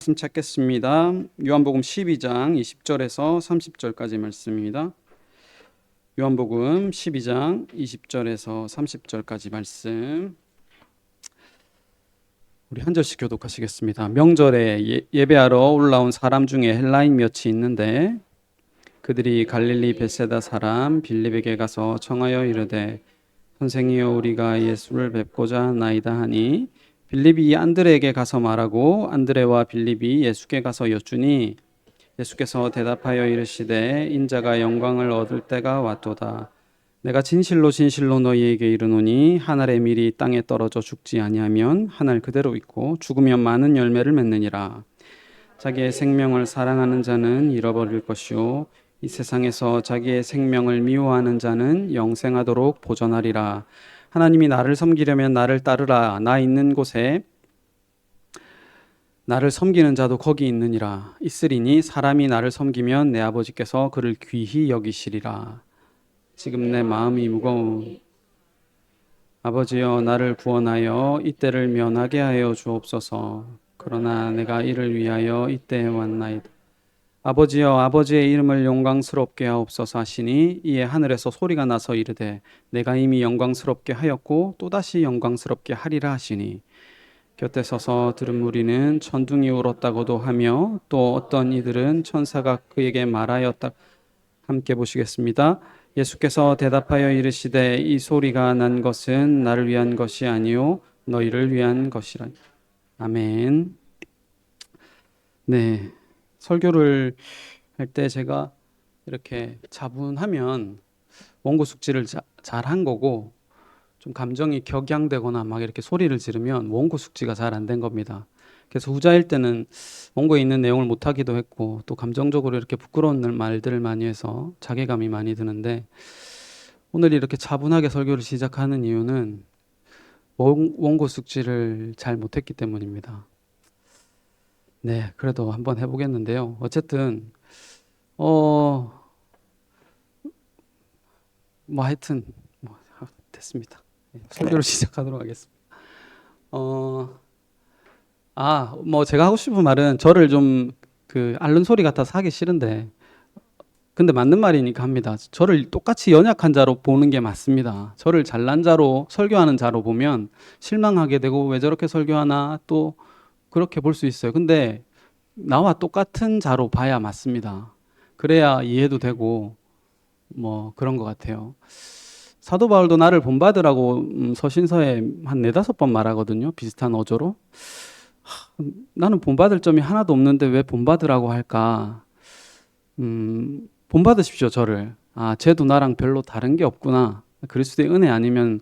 말씀 찾겠습니다. 요한복음 12장 20절에서 30절까지 말씀입니다. 요한복음 12장 20절에서 30절까지 말씀. 우리 한 절씩 교독하시겠습니다. 명절에 예배하러 올라온 사람 중에 헬라인 몇이 있는데 그들이 갈릴리 벳세다 사람 빌립에게 가서 청하여 이르되 선생이여 우리가 예수를 뵙고자 하나이다 하니 빌립이 안드레에게 가서 말하고 안드레와 빌립이 예수께 가서 여쭈니 예수께서 대답하여 이르시되 인자가 영광을 얻을 때가 왔도다. 내가 진실로 진실로 너희에게 이르노니 한 알의 밀이 땅에 떨어져 죽지 아니하면 한 알 그대로 있고 죽으면 많은 열매를 맺느니라. 자기의 생명을 사랑하는 자는 잃어버릴 것이요 이 세상에서 자기의 생명을 미워하는 자는 영생하도록 보존하리라. 하나님이 나를 섬기려면 나를 따르라. 나 있는 곳에 나를 섬기는 자도 거기 있느니라. 있으리니 사람이 나를 섬기면 내 아버지께서 그를 귀히 여기시리라. 지금 내 마음이 무거운 아버지여 나를 구원하여 이때를 면하게 하여 주옵소서. 그러나 내가 이를 위하여 이때에 왔나이다. 아버지여 아버지의 이름을 영광스럽게 하옵소서 하시니 이에 하늘에서 소리가 나서 이르되 내가 이미 영광스럽게 하였고 또다시 영광스럽게 하리라 하시니 곁에 서서 들은 무리는 천둥이 울었다고도 하며 또 어떤 이들은 천사가 그에게 말하였다. 함께 보시겠습니다. 예수께서 대답하여 이르시되 이 소리가 난 것은 나를 위한 것이 아니요 너희를 위한 것이라. 아멘. 네. 설교를 할 때 제가 이렇게 차분하면 원고 숙지를 잘 한 거고 좀 감정이 격양되거나 막 이렇게 소리를 지르면 원고 숙지가 잘 안 된 겁니다. 그래서 후자일 때는 원고에 있는 내용을 못 하기도 했고 또 감정적으로 이렇게 부끄러운 말들을 많이 해서 자괴감이 많이 드는데 오늘 이렇게 차분하게 설교를 시작하는 이유는 원고 숙지를 잘 못했기 때문입니다. 네, 그래도 한번 해보겠는데요. 어쨌든 하여튼 됐습니다. 설교를 시작하도록 하겠습니다. 제가 하고 싶은 말은 저를 좀 앓는 소리 같아서 하기 싫은데 근데 맞는 말이니까 합니다. 저를 똑같이 연약한 자로 보는 게 맞습니다. 저를 잘난 자로 설교하는 자로 보면 실망하게 되고 왜 저렇게 설교하나 또 그렇게 볼 수 있어요. 근데 나와 똑같은 자로 봐야 맞습니다. 그래야 이해도 되고 그런 것 같아요. 사도 바울도 나를 본받으라고 서신서에 한 4-5번 말하거든요. 비슷한 어조로. 나는 본받을 점이 하나도 없는데 왜 본받으라고 할까? 본받으십시오, 저를. 쟤도 나랑 별로 다른 게 없구나. 그리스도의 은혜 아니면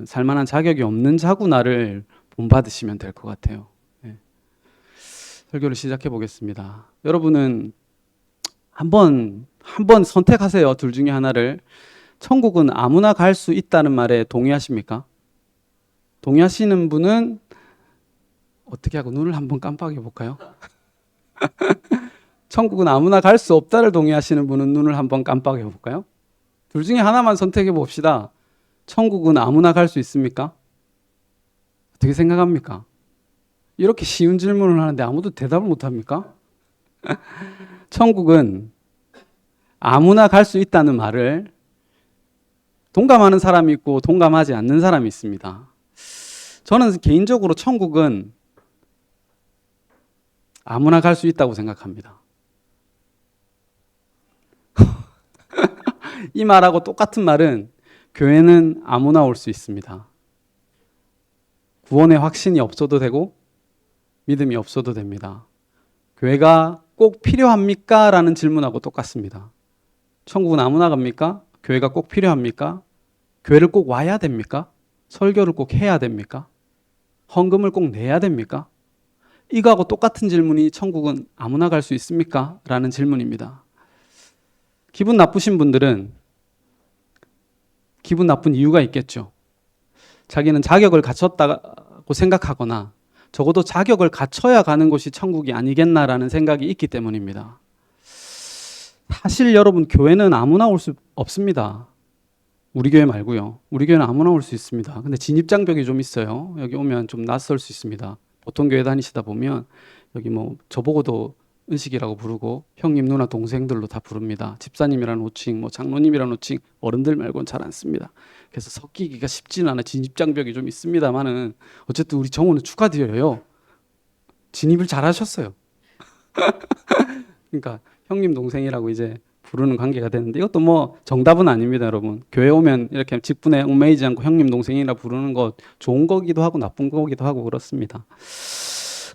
살만한 자격이 없는 자구나를 본받으시면 될 것 같아요. 네. 설교를 시작해 보겠습니다. 여러분은 한번 선택하세요. 둘 중에 하나를. 천국은 아무나 갈 수 있다는 말에 동의하십니까? 동의하시는 분은 어떻게 하고 눈을 한번 깜빡여 볼까요? 천국은 아무나 갈 수 없다를 동의하시는 분은 눈을 한번 깜빡여 볼까요? 둘 중에 하나만 선택해 봅시다. 천국은 아무나 갈 수 있습니까? 어떻게 생각합니까? 이렇게 쉬운 질문을 하는데 아무도 대답을 못 합니까? 천국은 아무나 갈 수 있다는 말을 동감하는 사람이 있고 동감하지 않는 사람이 있습니다. 저는 개인적으로 천국은 아무나 갈 수 있다고 생각합니다. 이 말하고 똑같은 말은 교회는 아무나 올 수 있습니다. 구원의 확신이 없어도 되고 믿음이 없어도 됩니다. 교회가 꼭 필요합니까? 라는 질문하고 똑같습니다. 천국은 아무나 갑니까? 교회가 꼭 필요합니까? 교회를 꼭 와야 됩니까? 설교를 꼭 해야 됩니까? 헌금을 꼭 내야 됩니까? 이거하고 똑같은 질문이 천국은 아무나 갈 수 있습니까? 라는 질문입니다. 기분 나쁘신 분들은 기분 나쁜 이유가 있겠죠. 자기는 자격을 갖췄다고 생각하거나 적어도 자격을 갖춰야 가는 곳이 천국이 아니겠나라는 생각이 있기 때문입니다. 사실 여러분 교회는 아무나 올 수 없습니다. 우리 교회 말고요. 우리 교회는 아무나 올 수 있습니다. 근데 진입장벽이 좀 있어요. 여기 오면 좀 낯설 수 있습니다. 보통 교회 다니시다 보면 여기 뭐 저보고도 은식이라고 부르고 형님, 누나, 동생들로 다 부릅니다. 집사님이라는 호칭, 뭐 장로님이라는 호칭 어른들 말고는 잘 안 씁니다. 그래서 섞이기가 쉽지는 않아. 진입장벽이 좀 있습니다만은 어쨌든 우리 정호는 축하드려요. 진입을 잘 하셨어요. 그러니까 형님, 동생이라고 이제 부르는 관계가 되는데 이것도 뭐 정답은 아닙니다, 여러분. 교회 오면 이렇게 직분에 얽매이지 않고 형님, 동생이라 부르는 거 좋은 거기도 하고 나쁜 거기도 하고 그렇습니다.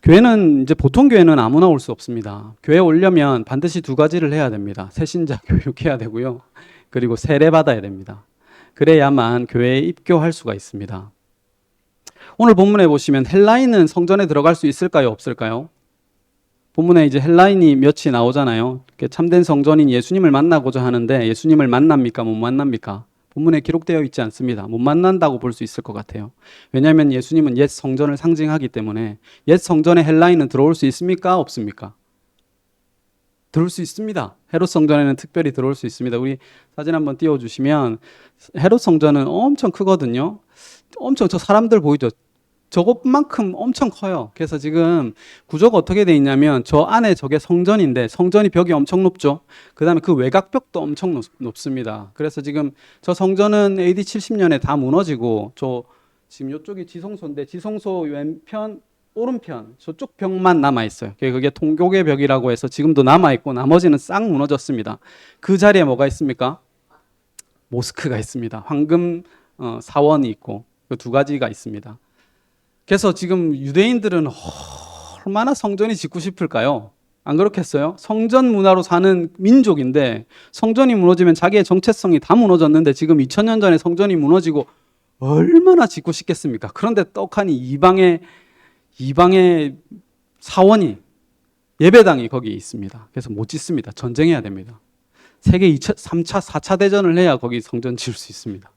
교회는 이제 보통 교회는 아무나 올 수 없습니다. 교회 오려면 반드시 두 가지를 해야 됩니다. 새신자 교육해야 되고요. 그리고 세례 받아야 됩니다. 그래야만 교회에 입교할 수가 있습니다. 오늘 본문에 보시면 헬라인은 성전에 들어갈 수 있을까요, 없을까요? 본문에 이제 헬라인이 몇이 나오잖아요. 참된 성전인 예수님을 만나고자 하는데 예수님을 만납니까, 못 만납니까? 본문에 기록되어 있지 않습니다. 못 만난다고 볼 수 있을 것 같아요. 왜냐하면 예수님은 옛 성전을 상징하기 때문에 옛 성전에 헬라인은 들어올 수 있습니까, 없습니까? 들어올 수 있습니다. 헤롯 성전에는 특별히 들어올 수 있습니다. 우리 사진 한번 띄워주시면 헤롯 성전은 엄청 크거든요. 엄청 저 사람들 보이죠? 저것만큼 엄청 커요. 그래서 지금 구조가 어떻게 돼 있냐면 저 안에 저게 성전인데 성전이 벽이 엄청 높죠. 그 다음에 그 외곽벽도 엄청 높습니다. 그래서 지금 저 성전은 AD 70년에 다 무너지고 지금 이쪽이 지성소인데 지성소 왼편 오른편 저쪽 벽만 남아있어요. 그게 통곡의 벽이라고 해서 지금도 남아있고 나머지는 싹 무너졌습니다. 그 자리에 뭐가 있습니까? 모스크가 있습니다. 황금 사원이 있고 그 두 가지가 있습니다. 그래서 지금 유대인들은 얼마나 성전이 짓고 싶을까요? 안 그렇겠어요? 성전 문화로 사는 민족인데 성전이 무너지면 자기의 정체성이 다 무너졌는데 지금 2000년 전에 성전이 무너지고 얼마나 짓고 싶겠습니까? 그런데 떡하니 이방의 사원이 예배당이 거기 있습니다. 그래서 못 짓습니다. 전쟁해야 됩니다. 세계 2차, 3차, 4차 대전을 해야 거기 성전 지을 수 있습니다.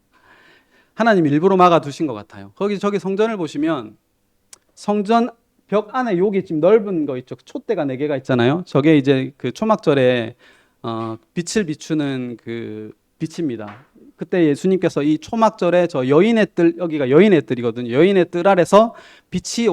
하나님 일부러 막아두신 것 같아요. 저기 성전을 보시면 성전 벽 안에 여기 지금 넓은 거 있죠. 촛대가 4개가 있잖아요. 저게 이제 그 초막절에 빛을 비추는 그 빛입니다. 그때 예수님께서 이 초막절에 저 여인의 뜰, 여기가 여인의 뜰이거든요. 여인의 뜰 아래서 빛이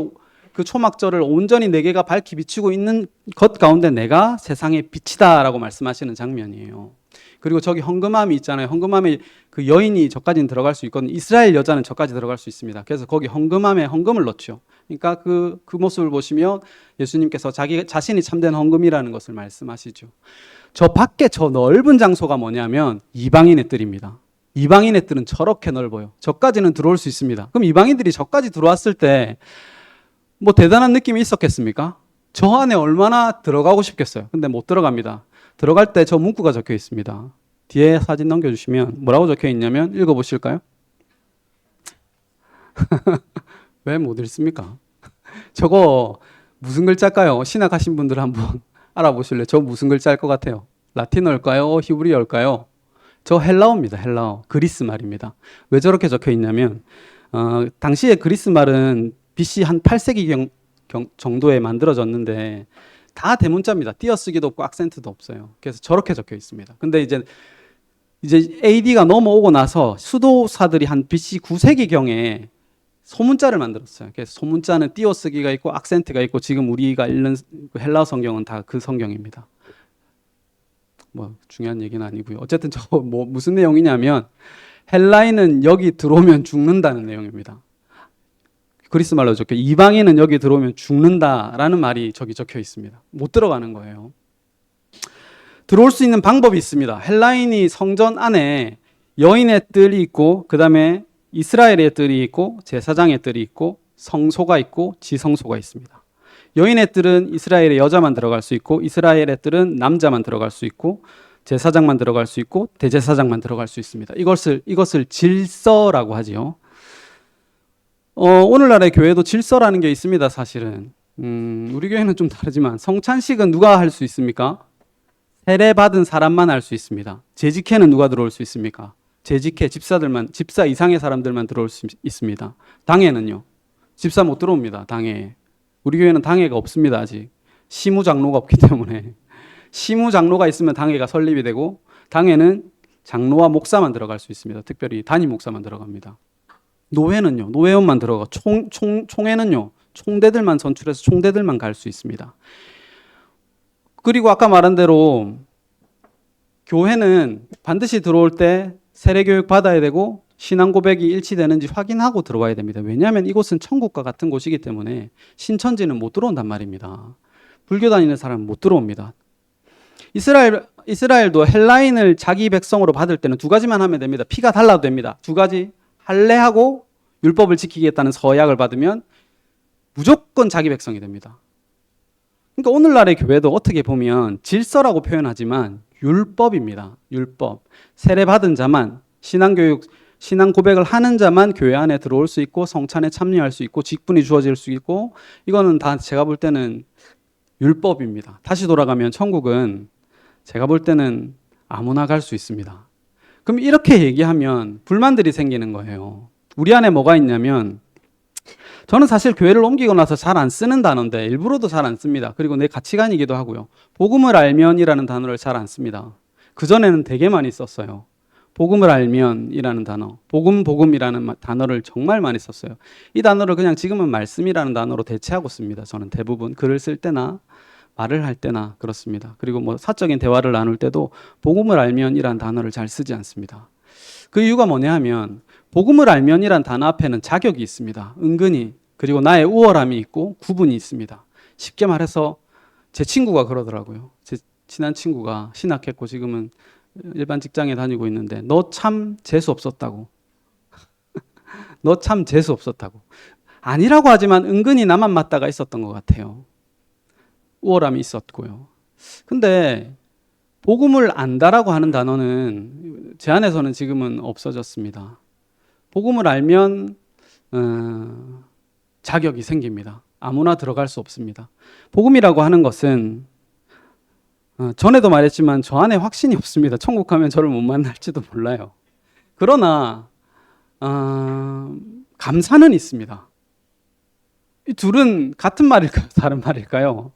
그 초막절을 온전히 4개가 밝히 비추고 있는 것 가운데 내가 세상의 빛이다라고 말씀하시는 장면이에요. 그리고 저기 헌금함이 있잖아요. 헌금함에 그 여인이 저까지는 들어갈 수 있거든요. 이스라엘 여자는 저까지 들어갈 수 있습니다. 그래서 거기 헌금함에 헌금을 넣죠. 그러니까 그 모습을 보시면 예수님께서 자기 자신이 참된 헌금이라는 것을 말씀하시죠. 저 밖에 저 넓은 장소가 뭐냐면 이방인의 뜰입니다. 이방인의 뜰은 저렇게 넓어요. 저까지는 들어올 수 있습니다. 그럼 이방인들이 저까지 들어왔을 때 뭐 대단한 느낌이 있었겠습니까? 저 안에 얼마나 들어가고 싶겠어요. 근데 못 들어갑니다. 들어갈 때 저 문구가 적혀 있습니다. 뒤에 사진 넘겨주시면 뭐라고 적혀 있냐면 읽어보실까요? 왜 못 읽습니까? 저거 무슨 글자일까요? 신학하신 분들 한번 알아보실래요? 저 무슨 글자일 것 같아요? 라틴어일까요? 히브리어일까요? 저 헬라어입니다. 헬라어. 그리스 말입니다. 왜 저렇게 적혀 있냐면 당시에 그리스 말은 BC 한 8세기 정도에 만들어졌는데 다 대문자입니다. 띄어쓰기도 없고 악센트도 없어요. 그래서 저렇게 적혀 있습니다. 근데 이제 AD가 넘어오고 나서 수도사들이 한 BC 9세기경에 소문자를 만들었어요. 그래서 소문자는 띄어쓰기가 있고 악센트가 있고 지금 우리가 읽는 헬라어 성경은 다 그 성경입니다. 뭐 중요한 얘기는 아니고요. 어쨌든 무슨 내용이냐면 헬라인은 여기 들어오면 죽는다는 내용입니다. 그리스 말로 적혀 이방인은 여기 들어오면 죽는다라는 말이 저기 적혀 있습니다. 못 들어가는 거예요. 들어올 수 있는 방법이 있습니다. 헬라인이 성전 안에 여인의 뜰이 있고 그 다음에 이스라엘의 뜰이 있고 제사장의 뜰이 있고 성소가 있고 지성소가 있습니다. 여인의 뜰은 이스라엘의 여자만 들어갈 수 있고 이스라엘의 뜰은 남자만 들어갈 수 있고 제사장만 들어갈 수 있고 대제사장만 들어갈 수 있습니다. 이것을 질서라고 하지요. 오늘날의 교회도 질서라는 게 있습니다. 사실은 우리 교회는 좀 다르지만 성찬식은 누가 할 수 있습니까? 세례 받은 사람만 할 수 있습니다. 재직회는 누가 들어올 수 있습니까? 재직회 집사 이상의 사람들만 들어올 수 있습니다. 당회는요? 집사 못 들어옵니다. 당회. 우리 교회는 당회가 없습니다. 아직 시무 장로가 없기 때문에 시무 장로가 있으면 당회가 설립이 되고 당회는 장로와 목사만 들어갈 수 있습니다. 특별히 담임 목사만 들어갑니다. 노회는요? 노회원만 들어가. 총회는요? 총대들만 선출해서 총대들만 갈 수 있습니다. 그리고 아까 말한 대로 교회는 반드시 들어올 때 세례교육 받아야 되고 신앙 고백이 일치되는지 확인하고 들어와야 됩니다. 왜냐하면 이곳은 천국과 같은 곳이기 때문에 신천지는 못 들어온단 말입니다. 불교 다니는 사람은 못 들어옵니다. 이스라엘도 헬라인을 자기 백성으로 받을 때는 두 가지만 하면 됩니다. 피가 달라도 됩니다. 두 가지. 할례하고 율법을 지키겠다는 서약을 받으면 무조건 자기 백성이 됩니다. 그러니까 오늘날의 교회도 어떻게 보면 질서라고 표현하지만 율법입니다. 율법. 세례 받은 자만, 신앙교육, 신앙 고백을 하는 자만 교회 안에 들어올 수 있고 성찬에 참여할 수 있고 직분이 주어질 수 있고, 이거는 다 제가 볼 때는 율법입니다. 다시 돌아가면 천국은 제가 볼 때는 아무나 갈 수 있습니다. 그럼 이렇게 얘기하면 불만들이 생기는 거예요. 우리 안에 뭐가 있냐면, 저는 사실 교회를 옮기고 나서 잘 안 쓰는 단어인데 일부러도 잘 안 씁니다. 그리고 내 가치관이기도 하고요. 복음을 알면이라는 단어를 잘 안 씁니다. 그전에는 되게 많이 썼어요. 복음을 알면이라는 단어, 복음이라는 단어를 정말 많이 썼어요. 이 단어를 그냥 지금은 말씀이라는 단어로 대체하고 씁니다. 저는 대부분 글을 쓸 때나 말을 할 때나 그렇습니다. 그리고 뭐 사적인 대화를 나눌 때도 복음을 알면이라는 단어를 잘 쓰지 않습니다. 그 이유가 뭐냐 하면 복음을 알면이란 단어 앞에는 자격이 있습니다. 은근히. 그리고 나의 우월함이 있고 구분이 있습니다. 쉽게 말해서 제 친구가 그러더라고요. 제 친한 친구가 신학했고 지금은 일반 직장에 다니고 있는데 너 참 재수 없었다고. 너 참 재수 없었다고. 아니라고 하지만 은근히 나만 맞다가 있었던 것 같아요. 우월함이 있었고요. 근데 복음을 안다라고 하는 단어는 제 안에서는 지금은 없어졌습니다. 복음을 알면 자격이 생깁니다. 아무나 들어갈 수 없습니다. 복음이라고 하는 것은 전에도 말했지만 저 안에 확신이 없습니다. 천국 가면 저를 못 만날지도 몰라요. 그러나 감사는 있습니다. 이 둘은 같은 말일까요? 다른 말일까요?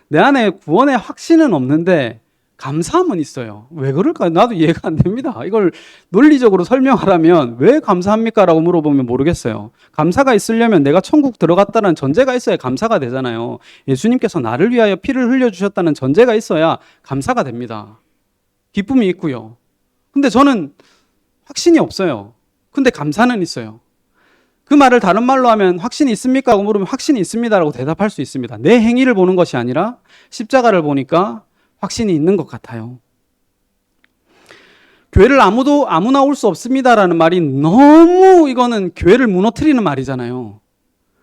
내 안에 구원의 확신은 없는데 감사함은 있어요. 왜 그럴까요? 나도 이해가 안 됩니다. 이걸 논리적으로 설명하라면 왜 감사합니까? 라고 물어보면 모르겠어요. 감사가 있으려면 내가 천국 들어갔다는 전제가 있어야 감사가 되잖아요. 예수님께서 나를 위하여 피를 흘려주셨다는 전제가 있어야 감사가 됩니다. 기쁨이 있고요. 근데 저는 확신이 없어요. 근데 감사는 있어요. 그 말을 다른 말로 하면 확신이 있습니까? 라고 물으면 확신이 있습니다. 라고 대답할 수 있습니다. 내 행위를 보는 것이 아니라 십자가를 보니까 확신이 있는 것 같아요. 교회를 아무나 올 수 없습니다라는 말이 너무 이거는 교회를 무너뜨리는 말이잖아요.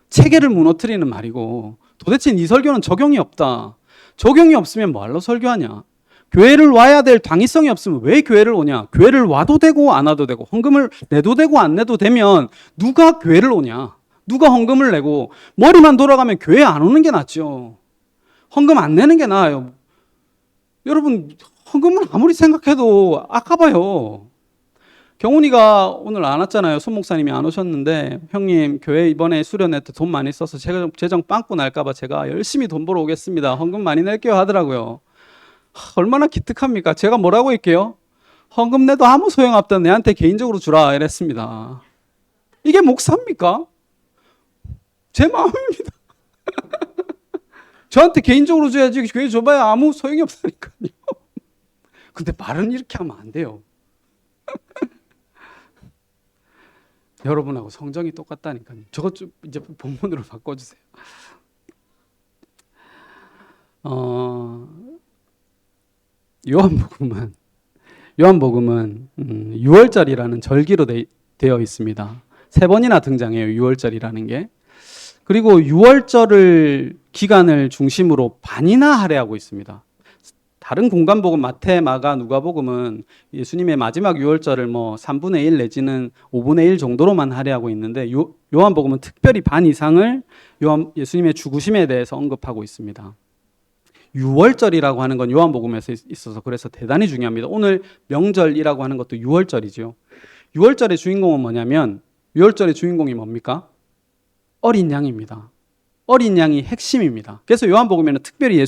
체계를 무너뜨리는 말이고 도대체 네 설교는 적용이 없다. 적용이 없으면 뭐하러 설교하냐. 교회를 와야 될 당위성이 없으면 왜 교회를 오냐. 교회를 와도 되고 안 와도 되고 헌금을 내도 되고 안 내도 되면 누가 교회를 오냐. 누가 헌금을 내고 머리만 돌아가면 교회 안 오는 게 낫죠. 헌금 안 내는 게 나아요. 여러분 헌금은 아무리 생각해도 아까봐요. 경훈이가 오늘 안 왔잖아요. 손 목사님이 안 오셨는데 형님 교회 이번에 수련회 때 돈 많이 써서 재정 빵꾸 날까봐 제가 열심히 돈 벌어 오겠습니다. 헌금 많이 낼게요 하더라고요. 얼마나 기특합니까? 제가 뭐라고 할게요? 헌금 내도 아무 소용없다. 내한테 개인적으로 주라 이랬습니다. 이게 목사입니까? 제 마음입니다. 저한테 개인적으로 줘야지 교회 줘봐야 아무 소용이 없다니까요. 근데 말은 이렇게 하면 안 돼요. 여러분하고 성정이 똑같다니까요. 저것 좀 이제 본문으로 바꿔주세요. 요한복음은 6월절이라는 절기로 되어 있습니다. 3번이나 등장해요. 6월절이라는 게. 그리고 6월절을 기간을 중심으로 반이나 할애하고 있습니다. 다른 공간복음 마태, 마가, 누가복음은 예수님의 마지막 6월절을 뭐 3분의 1 내지는 5분의 1 정도로만 할애하고 있는데 요한복음은 특별히 반 이상을 예수님의 죽으심에 대해서 언급하고 있습니다. 6월절이라고 하는 건 요한복음에서 있어서 그래서 대단히 중요합니다. 오늘 명절이라고 하는 것도 6월절이죠. 6월절의 주인공은 뭐냐면 6월절의 주인공이 뭡니까? 어린 양입니다. 어린 양이 핵심입니다. 그래서 요한복음에는 특별히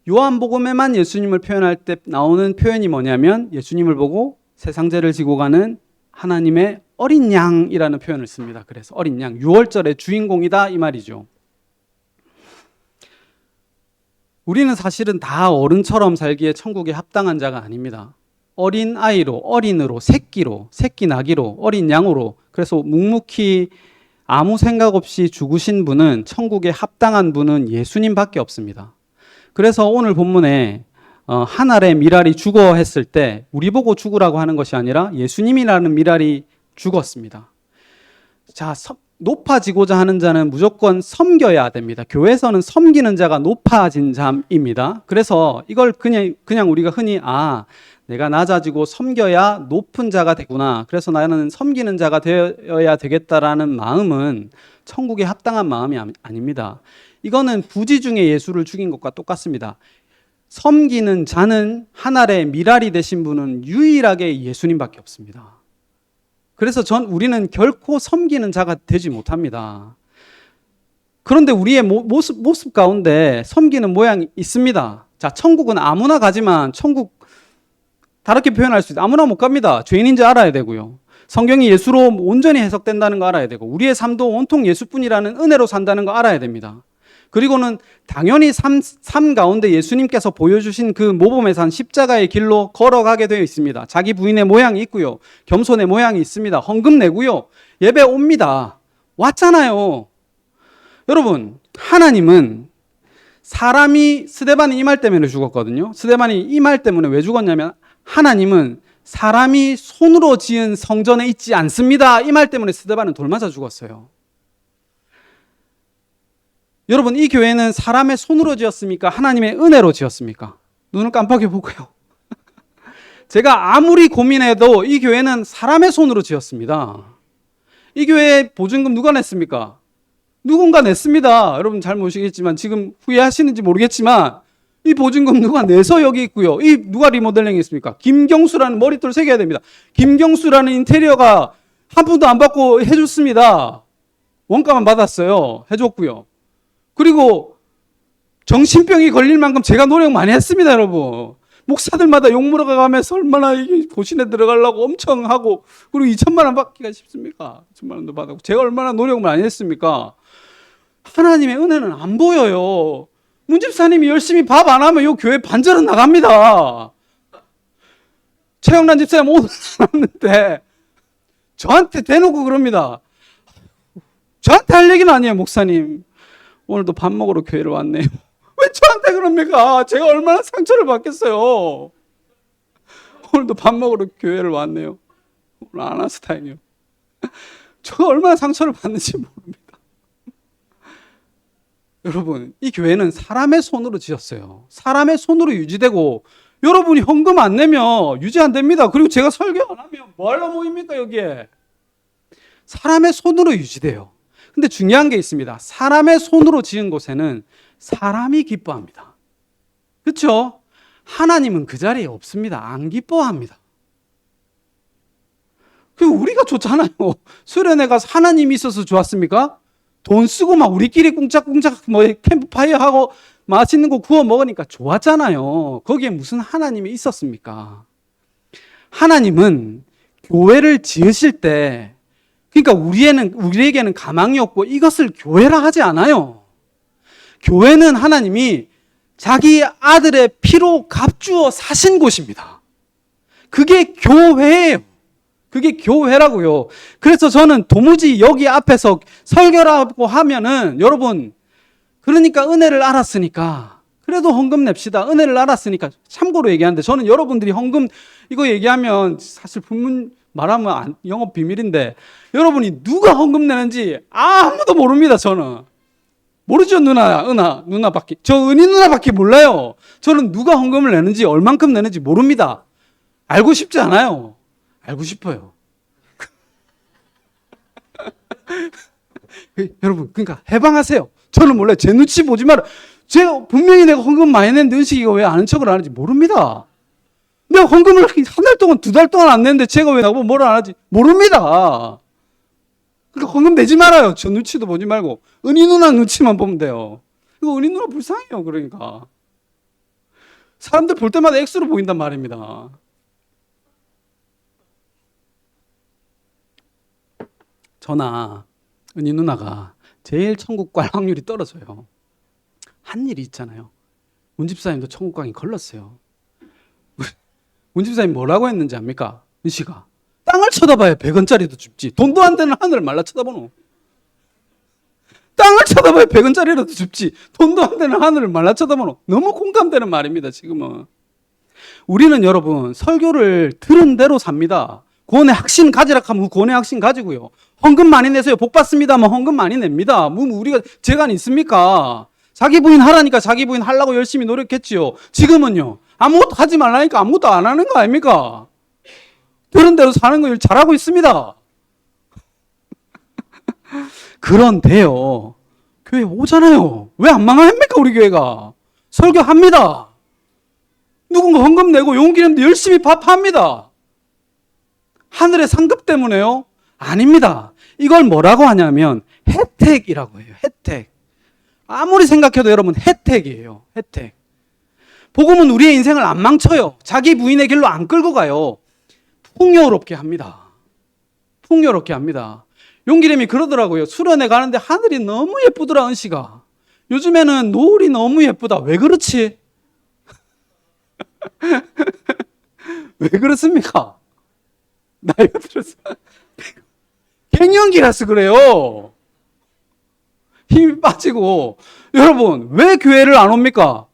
요한복음에만 예수님을 표현할 때 나오는 표현이 뭐냐면 예수님을 보고 세상 죄를 지고 가는 하나님의 어린 양이라는 표현을 씁니다. 그래서 어린 양, 6월절의 주인공이다 이 말이죠. 우리는 사실은 다 어른처럼 살기에 천국에 합당한 자가 아닙니다. 어린 아이로, 어린으로, 새끼로, 새끼 나기로, 어린 양으로, 그래서 묵묵히 아무 생각 없이 죽으신 분은, 천국에 합당한 분은 예수님밖에 없습니다. 그래서 오늘 본문에 한 알의 미랄이 죽어 했을 때 우리 보고 죽으라고 하는 것이 아니라 예수님이라는 미랄이 죽었습니다. 자, 높아지고자 하는 자는 무조건 섬겨야 됩니다. 교회에서는 섬기는 자가 높아진 자입니다. 그래서 이걸 그냥 우리가 흔히 내가 낮아지고 섬겨야 높은 자가 되구나, 그래서 나는 섬기는 자가 되어야 되겠다라는 마음은 천국에 합당한 마음이 아닙니다. 이거는 부지 중에 예수를 죽인 것과 똑같습니다. 섬기는 자는 하늘의 미랄이 되신 분은 유일하게 예수님밖에 없습니다. 그래서 우리는 결코 섬기는 자가 되지 못합니다. 그런데 우리의 모습 가운데 섬기는 모양이 있습니다. 자, 천국은 아무나 가지만 천국 다르게 표현할 수 있어요. 아무나 못 갑니다. 죄인인지 알아야 되고요. 성경이 예수로 온전히 해석된다는 거 알아야 되고, 우리의 삶도 온통 예수뿐이라는 은혜로 산다는 거 알아야 됩니다. 그리고는 당연히 삶 가운데 예수님께서 보여주신 그 모범의 산 십자가의 길로 걸어가게 되어 있습니다. 자기 부인의 모양이 있고요. 겸손의 모양이 있습니다. 헌금 내고요. 예배 옵니다. 왔잖아요. 여러분, 하나님은 사람이 스데반이 이 말 때문에 죽었거든요. 스데반이 이 말 때문에 왜 죽었냐면, 하나님은 사람이 손으로 지은 성전에 있지 않습니다. 이 말 때문에 스데반은 돌 맞아 죽었어요. 여러분, 이 교회는 사람의 손으로 지었습니까? 하나님의 은혜로 지었습니까? 눈을 깜빡여 보고요. 제가 아무리 고민해도 이 교회는 사람의 손으로 지었습니다. 이 교회 보증금 누가 냈습니까? 누군가 냈습니다. 여러분 잘 모르시겠지만, 지금 후회하시는지 모르겠지만, 이 보증금 누가 내서 여기 있고요. 이 누가 리모델링 했습니까? 김경수라는 머리털 새겨야 됩니다. 김경수라는 인테리어가 한 푼도 안 받고 해줬습니다. 원가만 받았어요. 해줬고요. 그리고 정신병이 걸릴 만큼 제가 노력 많이 했습니다, 여러분. 목사들마다 욕 먹어가면서 얼마나 이게 고신에 들어가려고 엄청 하고, 그리고 2천만 원 받기가 쉽습니까? 2천만 원도 받았고, 제가 얼마나 노력을 많이 했습니까? 하나님의 은혜는 안 보여요. 문집사님이 열심히 밥 안 하면 이 교회 반절은 나갑니다. 최영란 집사님 오늘 나왔는데 저한테 대놓고 그럽니다. 저한테 할 얘기는 아니에요. 목사님, 오늘도 밥 먹으러 교회를 왔네요. 왜 저한테 그럽니까? 제가 얼마나 상처를 받겠어요. 오늘도 밥 먹으러 교회를 왔네요. 오늘 안 와서 다행이에요. 제가 얼마나 상처를 받는지 모릅니다. 여러분, 이 교회는 사람의 손으로 지었어요. 사람의 손으로 유지되고, 여러분이 헌금 안 내면 유지 안 됩니다. 그리고 제가 설교 안 하면 뭐 하러 모입니까, 여기에? 사람의 손으로 유지돼요. 근데 중요한 게 있습니다. 사람의 손으로 지은 곳에는 사람이 기뻐합니다. 그렇죠? 하나님은 그 자리에 없습니다. 안 기뻐합니다. 그리고 우리가 좋잖아요. 수련회 가서 하나님이 있어서 좋았습니까? 돈 쓰고 막 우리끼리 꿍짝꿍짝 캠프파이어 하고 맛있는 거 구워 먹으니까 좋았잖아요. 거기에 무슨 하나님이 있었습니까? 하나님은 교회를 지으실 때, 그러니까 우리에게는 가망이 없고 이것을 교회라 하지 않아요. 교회는 하나님이 자기 아들의 피로 값주어 사신 곳입니다. 그게 교회예요. 그게 교회라고요. 그래서 저는 도무지 여기 앞에서 설교라고 하면은, 여러분, 그러니까 은혜를 알았으니까 그래도 헌금 냅시다. 은혜를 알았으니까. 참고로 얘기하는데, 저는 여러분들이 헌금 이거 얘기하면 사실 분문 말하면 영업 비밀인데, 여러분이 누가 헌금 내는지 아무도 모릅니다. 저는 모르죠. 누나밖에. 저 은희 누나밖에 몰라요. 저는 누가 헌금을 내는지, 얼만큼 내는지 모릅니다. 알고 싶지 않아요. 알고 싶어요. 여러분, 그러니까 해방하세요. 저는 몰라요. 제 눈치 보지 마라. 제가 분명히 내가 헌금 많이 냈는데 은식이가 왜 아는 척을 안 하는지 모릅니다. 내가 헌금을 한 달 동안, 2달 동안 안 냈는데 제가 왜 나보고 뭐라 안 하지 모릅니다. 그러니까 헌금 내지 말아요. 저 눈치도 보지 말고 은희 누나 눈치만 보면 돼요. 이거 은희 누나 불쌍해요. 그러니까 사람들 볼 때마다 X로 보인단 말입니다. 저나 은희 누나가 제일 천국 갈 확률이 떨어져요. 한 일이 있잖아요. 문 집사님도 천국 가긴 걸렀어요. 문 집사님 뭐라고 했는지 압니까? 은씨가 땅을 쳐다봐야 100원짜리도 줍지. 돈도 안 되는 하늘을 말라 쳐다보노. 땅을 쳐다봐야 100원짜리라도 줍지. 돈도 안 되는 하늘을 말라 쳐다보노. 너무 공감되는 말입니다. 지금은 우리는 여러분 설교를 들은 대로 삽니다. 구원의 확신 가지라 하면 구원의 확신 가지고요. 헌금 많이 내세요. 복 받습니다. 뭐 헌금 많이 냅니다. 뭐 우리가 재간 있습니까? 자기 부인 하라니까 자기 부인 하려고 열심히 노력했지요. 지금은요. 아무것도 하지 말라니까 아무것도 안 하는 거 아닙니까? 그런 대로 사는 거 잘하고 있습니다. 그런데요. 교회 오잖아요. 왜 안 망합니까 우리 교회가? 설교합니다. 누군가 헌금 내고 용기 내는데 열심히 밥합니다. 하늘의 상급 때문에요? 아닙니다. 이걸 뭐라고 하냐면 혜택이라고 해요. 혜택. 아무리 생각해도 여러분 혜택이에요. 혜택. 복음은 우리의 인생을 안 망쳐요. 자기 부인의 길로 안 끌고 가요. 풍요롭게 합니다. 풍요롭게 합니다. 용기님이 그러더라고요. 수련회 가는데 하늘이 너무 예쁘더라 은씨가. 요즘에는 노을이 너무 예쁘다. 왜 그렇지? 왜 그렇습니까? 나이가 들어서 갱년기라서 그래요. 힘이 빠지고. 여러분 왜 교회를 안 옵니까?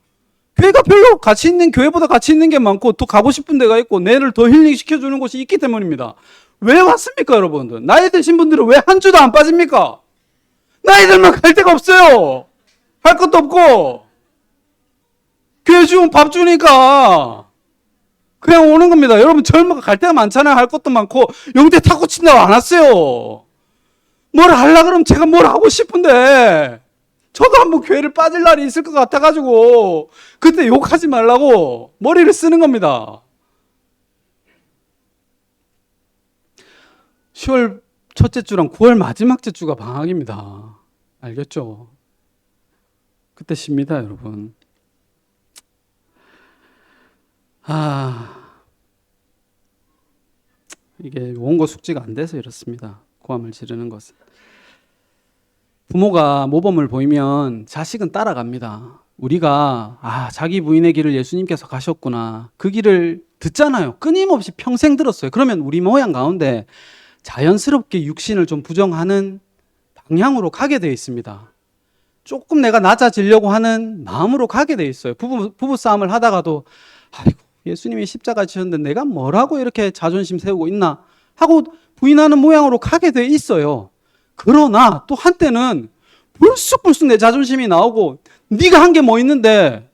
교회가 별로 가치 있는, 교회보다 가치 있는 게 많고 또 가고 싶은 데가 있고 내를 더 힐링시켜주는 곳이 있기 때문입니다. 왜 왔습니까 여러분들? 나이 드신 분들은 왜 한 주도 안 빠집니까? 나이 들면 갈 데가 없어요. 할 것도 없고 교회 주면 밥 주니까 그냥 오는 겁니다. 여러분 젊어가 갈 데가 많잖아요. 할 것도 많고 영대 탁구 친다고 안 왔어요. 뭘 하려고 그러면 제가 뭘 하고 싶은데 저도 한번 교회를 빠질 날이 있을 것 같아가지고 그때 욕하지 말라고 머리를 쓰는 겁니다. 10월 첫째 주랑 9월 마지막 주가 방학입니다. 알겠죠? 그때 쉽니다 여러분. 이게 원고 숙지가 안 돼서 이렇습니다. 고함을 지르는 것은. 부모가 모범을 보이면 자식은 따라갑니다. 우리가 자기 부인의 길을 예수님께서 가셨구나. 그 길을 듣잖아요. 끊임없이 평생 들었어요. 그러면 우리 모양 가운데 자연스럽게 육신을 좀 부정하는 방향으로 가게 되어 있습니다. 조금 내가 낮아지려고 하는 마음으로 가게 되어 있어요. 부부 싸움을 하다가도 아이고 예수님이 십자가 지셨는데 내가 뭐라고 이렇게 자존심 세우고 있나 하고 부인하는 모양으로 가게 돼 있어요. 그러나 또 한때는 불쑥불쑥 내 자존심이 나오고 네가 한 게 뭐 있는데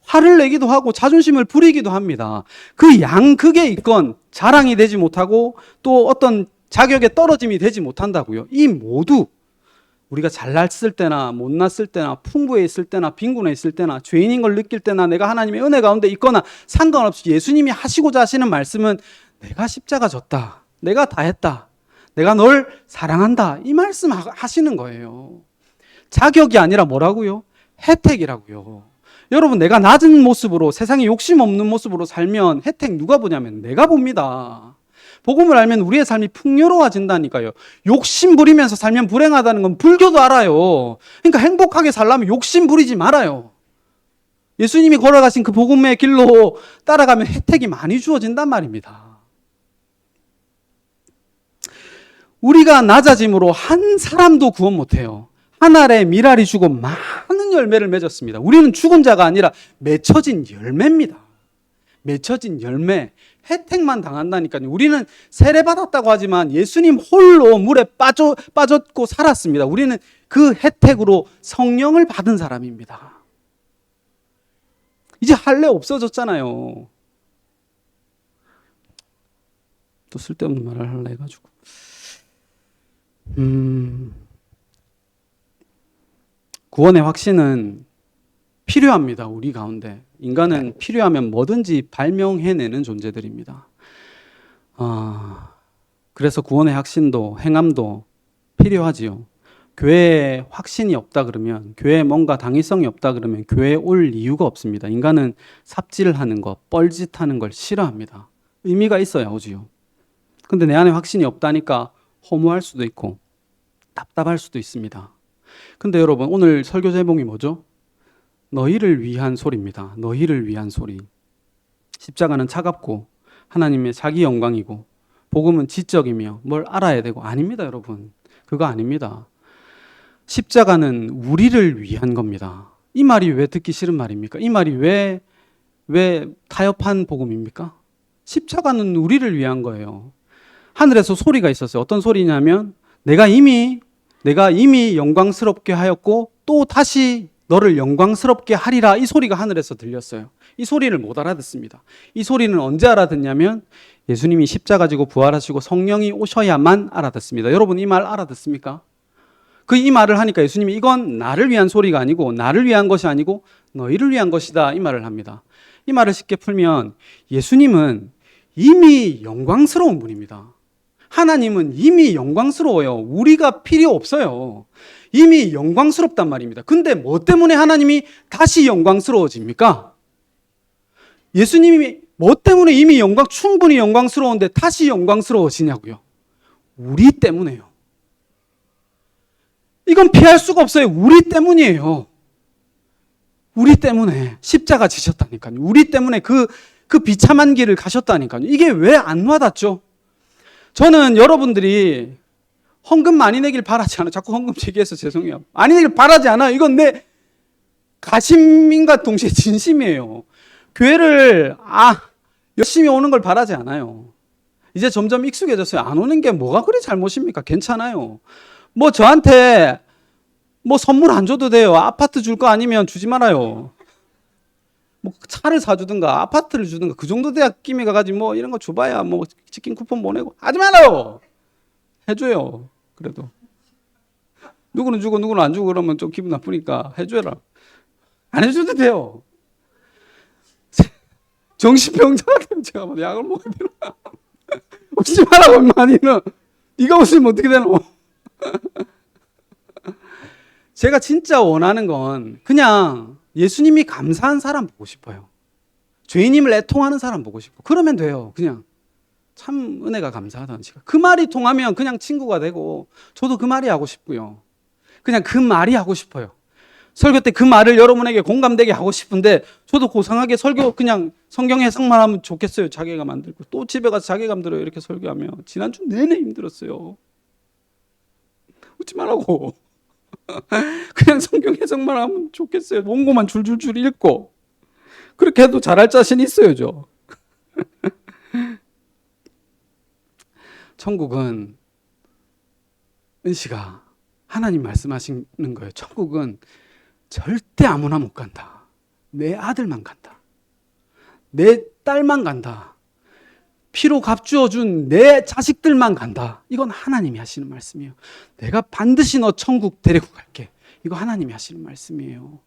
화를 내기도 하고 자존심을 부리기도 합니다. 그 양극에 있건 자랑이 되지 못하고 또 어떤 자격에 떨어짐이 되지 못한다고요. 이 모두 우리가 잘났을 때나 못났을 때나 풍부해 있을 때나 빈곤해 있을 때나 죄인인 걸 느낄 때나 내가 하나님의 은혜 가운데 있거나 상관없이 예수님이 하시고자 하시는 말씀은 내가 십자가 졌다. 내가 다 했다. 내가 널 사랑한다. 이 말씀 하시는 거예요. 자격이 아니라 뭐라고요? 혜택이라고요. 여러분 내가 낮은 모습으로 세상에 욕심 없는 모습으로 살면 혜택 누가 보냐면 내가 봅니다. 복음을 알면 우리의 삶이 풍요로워진다니까요. 욕심 부리면서 살면 불행하다는 건 불교도 알아요. 그러니까 행복하게 살려면 욕심 부리지 말아요. 예수님이 걸어가신 그 복음의 길로 따라가면 혜택이 많이 주어진단 말입니다. 우리가 낮아짐으로 한 사람도 구원 못해요. 한 알에 밀알이 주고 많은 열매를 맺었습니다. 우리는 죽은 자가 아니라 맺혀진 열매입니다. 맺혀진 열매, 혜택만 당한다니까요. 우리는 세례받았다고 하지만 예수님 홀로 물에 빠졌고 살았습니다. 우리는 그 혜택으로 성령을 받은 사람입니다. 이제 할례 없어졌잖아요. 또 쓸데없는 말을 하려 해가지고. 구원의 확신은 필요합니다. 우리 가운데. 인간은 필요하면 뭐든지 발명해내는 존재들입니다. 그래서 구원의 확신도 행함도 필요하지요. 교회에 확신이 없다 그러면, 교회에 뭔가 당위성이 없다 그러면 교회에 올 이유가 없습니다. 인간은 삽질하는 거, 뻘짓하는 걸 싫어합니다. 의미가 있어야 오지요. 근데 내 안에 확신이 없다니까 허무할 수도 있고 답답할 수도 있습니다. 근데 여러분 오늘 설교 제목이 뭐죠? 너희를 위한 소리입니다. 너희를 위한 소리. 십자가는 차갑고 하나님의 자기 영광이고 복음은 지적이며 뭘 알아야 되고 아닙니다, 여러분. 그거 아닙니다. 십자가는 우리를 위한 겁니다. 이 말이 왜 듣기 싫은 말입니까? 이 말이 왜 타협한 복음입니까? 십자가는 우리를 위한 거예요. 하늘에서 소리가 있었어요. 어떤 소리냐면 내가 이미 영광스럽게 하였고 또 다시 너를 영광스럽게 하리라. 이 소리가 하늘에서 들렸어요. 이 소리를 못 알아듣습니다. 이 소리는 언제 알아듣냐면 예수님이 십자가 지고 부활하시고 성령이 오셔야만 알아듣습니다. 여러분 이 말 알아듣습니까? 이 말을 하니까 예수님이 이건 나를 위한 소리가 아니고 나를 위한 것이 아니고 너희를 위한 것이다 이 말을 합니다. 이 말을 쉽게 풀면 예수님은 이미 영광스러운 분입니다. 하나님은 이미 영광스러워요. 우리가 필요 없어요. 이미 영광스럽단 말입니다. 근데 뭐 때문에 하나님이 다시 영광스러워집니까? 예수님이 뭐 때문에 이미 충분히 영광스러운데 다시 영광스러워지냐고요? 우리 때문에요. 이건 피할 수가 없어요. 우리 때문이에요. 우리 때문에 십자가 지셨다니까요. 우리 때문에 그 비참한 길을 가셨다니까요. 이게 왜 안 와닿죠? 저는 여러분들이 헌금 많이 내길 바라지 않아요. 자꾸 헌금 얘기해서 죄송해요. 많이 내길 바라지 않아요. 이건 내 가심인과 동시에 진심이에요. 교회를 열심히 오는 걸 바라지 않아요. 이제 점점 익숙해졌어요. 안 오는 게 뭐가 그리 잘못입니까? 괜찮아요. 뭐 저한테 뭐 선물 안 줘도 돼요. 아파트 줄 거 아니면 주지 말아요. 뭐 차를 사주든가 아파트를 주든가 그 정도 돼야 끼미 가가지 뭐 이런 거 줘봐야 뭐 치킨 쿠폰 보내고 하지 말아요. 해줘요. 그래도 누구는 주고 누구는 안 주고 그러면 좀 기분 나쁘니까 해줘라. 안 해줘도 돼요. 정신병자한테 제가 뭐 약을 먹어야 되나? 웃지 말라고 임마 니는. 네가 웃으면 어떻게 되노? 제가 진짜 원하는 건 그냥 예수님이 감사한 사람 보고 싶어요. 죄인임을 애통하는 사람 보고 싶고 그러면 돼요. 그냥 참 은혜가 감사하다는 시각. 그 말이 통하면 그냥 친구가 되고 저도 그 말이 하고 싶고요. 그냥 그 말이 하고 싶어요. 설교 때 그 말을 여러분에게 공감되게 하고 싶은데 저도 고상하게 설교 그냥 성경 해석만 하면 좋겠어요. 자괴감 안 들고 또 집에 가서 자괴감 들어요. 이렇게 설교하면 지난주 내내 힘들었어요. 웃지 말라고. 그냥 성경 해석만 하면 좋겠어요. 원고만 줄줄줄 읽고 그렇게 해도 잘할 자신 있어요. 저. 천국은 은씨가 하나님 말씀하시는 거예요. 천국은 절대 아무나 못 간다. 내 아들만 간다. 내 딸만 간다. 피로 값주어 준 내 자식들만 간다. 이건 하나님이 하시는 말씀이에요. 내가 반드시 너 천국 데리고 갈게. 이거 하나님이 하시는 말씀이에요.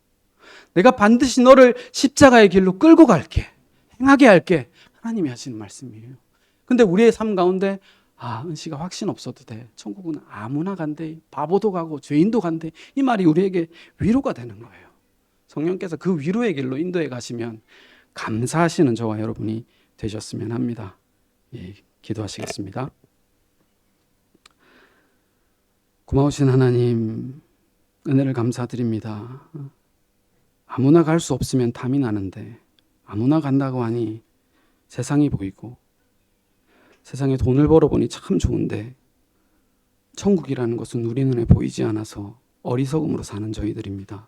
내가 반드시 너를 십자가의 길로 끌고 갈게. 행하게 할게. 하나님이 하시는 말씀이에요. 근데 우리의 삶 가운데 은씨가 확신 없어도 돼. 천국은 아무나 간대. 바보도 가고 죄인도 간대. 이 말이 우리에게 위로가 되는 거예요. 성령께서 그 위로의 길로 인도해 가시면 감사하시는 저와 여러분이 되셨으면 합니다. 예, 기도하시겠습니다. 고마우신 하나님, 은혜를 감사드립니다. 아무나 갈 수 없으면 탐이 나는데 아무나 간다고 하니 세상이 보이고 세상에 돈을 벌어보니 참 좋은데 천국이라는 것은 우리 눈에 보이지 않아서 어리석음으로 사는 저희들입니다.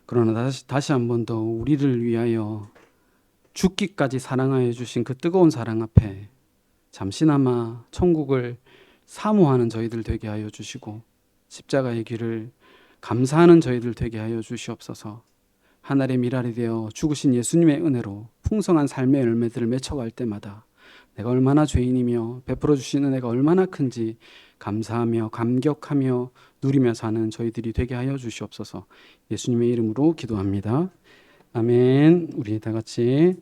그러나 다시 한 번 더 우리를 위하여 죽기까지 사랑하여 주신 그 뜨거운 사랑 앞에 잠시나마 천국을 사모하는 저희들 되게 하여 주시고 십자가의 길을 감사하는 저희들 되게 하여 주시옵소서. 하늘의 미랄이 되어 죽으신 예수님의 은혜로 풍성한 삶의 열매들을 맺혀갈 때마다 내가 얼마나 죄인이며 베풀어 주신 은혜가 얼마나 큰지 감사하며 감격하며 누리며 사는 저희들이 되게 하여 주시옵소서. 예수님의 이름으로 기도합니다. 아멘. 우리 다 같이